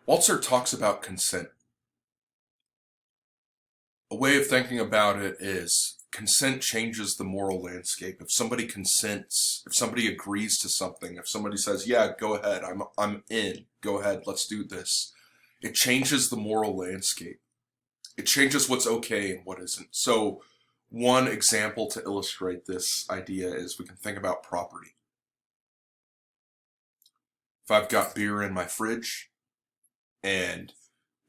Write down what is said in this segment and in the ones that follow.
Walzer talks about consent. A way of thinking about it is consent changes the moral landscape. If somebody consents, if somebody agrees to something, if somebody says, yeah, go ahead, I'm in, go ahead, let's do this, it changes the moral landscape. It changes what's okay and what isn't. So one example to illustrate this idea is we can think about property. If I've got beer in my fridge and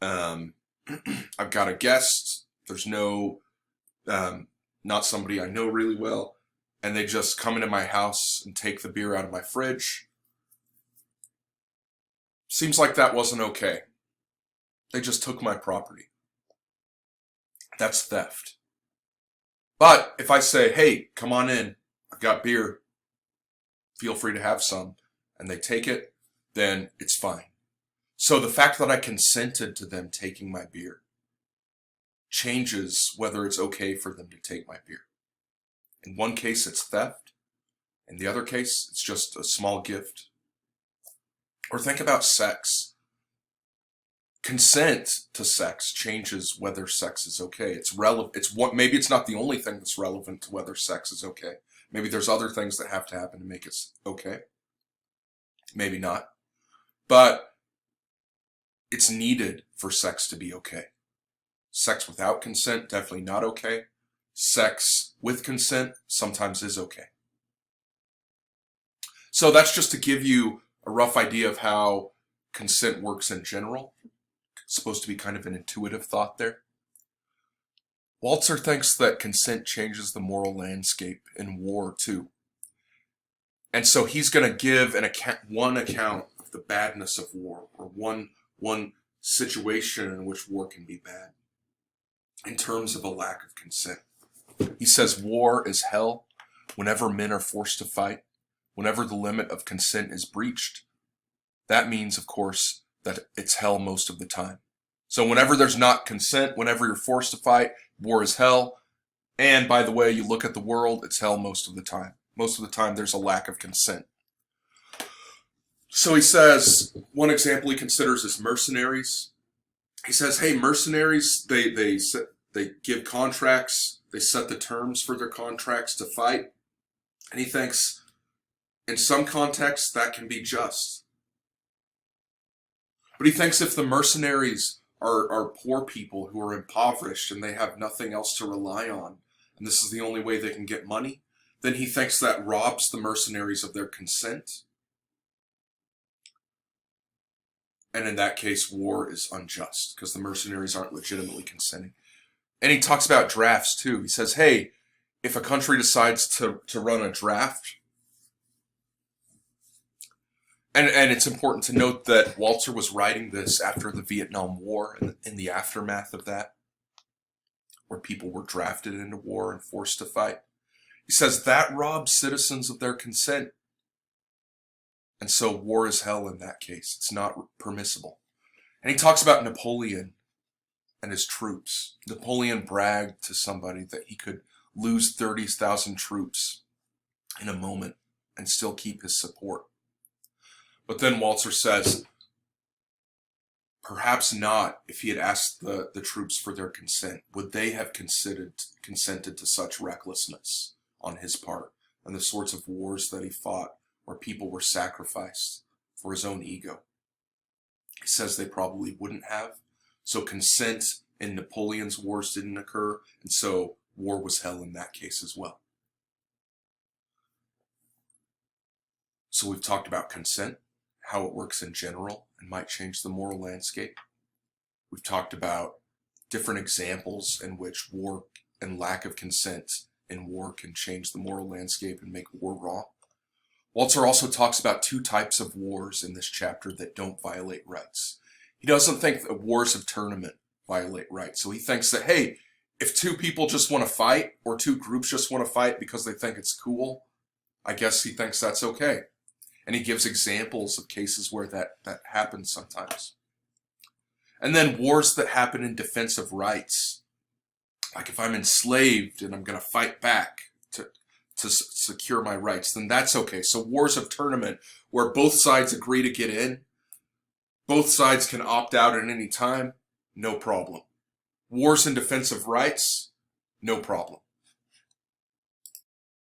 I've got a guest, there's not somebody I know really well, and they just come into my house and take the beer out of my fridge. Seems like that wasn't okay. They just took my property. That's theft. But if I say, hey, come on in, I've got beer, feel free to have some, and they take it, then it's fine. So the fact that I consented to them taking my beer changes whether it's okay for them to take my beer. In one case, it's theft. In the other case, it's just a small gift. Or think about sex. Consent to sex changes whether sex is okay. It's relevant. Maybe it's not the only thing that's relevant to whether sex is okay. Maybe there's other things that have to happen to make it okay. Maybe not. But it's needed for sex to be okay. Sex without consent, definitely not okay. Sex with consent sometimes is okay. So that's just to give you a rough idea of how consent works in general. It's supposed to be kind of an intuitive thought there. Walzer thinks that consent changes the moral landscape in war too. And so he's going to give one account of the badness of war, or one situation in which war can be bad, in terms of a lack of consent. He says war is hell whenever men are forced to fight, whenever the limit of consent is breached. That means, of course, that it's hell most of the time. So whenever there's not consent, whenever you're forced to fight, war is hell. And by the way, you look at the world, it's hell most of the time. Most of the time there's a lack of consent. So he says, one example he considers is mercenaries. He says, hey, mercenaries, they give contracts, they set the terms for their contracts to fight. And he thinks, in some contexts, that can be just. But he thinks if the mercenaries are poor people who are impoverished and they have nothing else to rely on, and this is the only way they can get money, then he thinks that robs the mercenaries of their consent. And in that case, war is unjust because the mercenaries aren't legitimately consenting. And he talks about drafts too. He says, hey, if a country decides to run a draft, and it's important to note that Walzer was writing this after the Vietnam War and in the aftermath of that, where people were drafted into war and forced to fight. He says that robs citizens of their consent. And so war is hell in that case. It's not permissible. And he talks about Napoleon and his troops. Napoleon bragged to somebody that he could lose 30,000 troops in a moment and still keep his support. But then Walzer says, perhaps not if he had asked the troops for their consent. Would they have consented to such recklessness on his part and the sorts of wars that he fought where people were sacrificed for his own ego? He says they probably wouldn't have. So consent in Napoleon's wars didn't occur, and so war was hell in that case as well. So we've talked about consent, how it works in general and might change the moral landscape. We've talked about different examples in which war and lack of consent in war can change the moral landscape and make war wrong. Walzer also talks about two types of wars in this chapter that don't violate rights. He doesn't think that wars of tournament violate rights. So he thinks that, hey, if two people just want to fight or two groups just want to fight because they think it's cool, I guess he thinks that's okay. And he gives examples of cases where that happens sometimes. And then wars that happen in defense of rights. Like if I'm enslaved and I'm going to fight back to secure my rights, then that's okay. So wars of tournament where both sides agree to get in, Both sides can opt out at any time, no problem. Wars in defense of rights, no problem.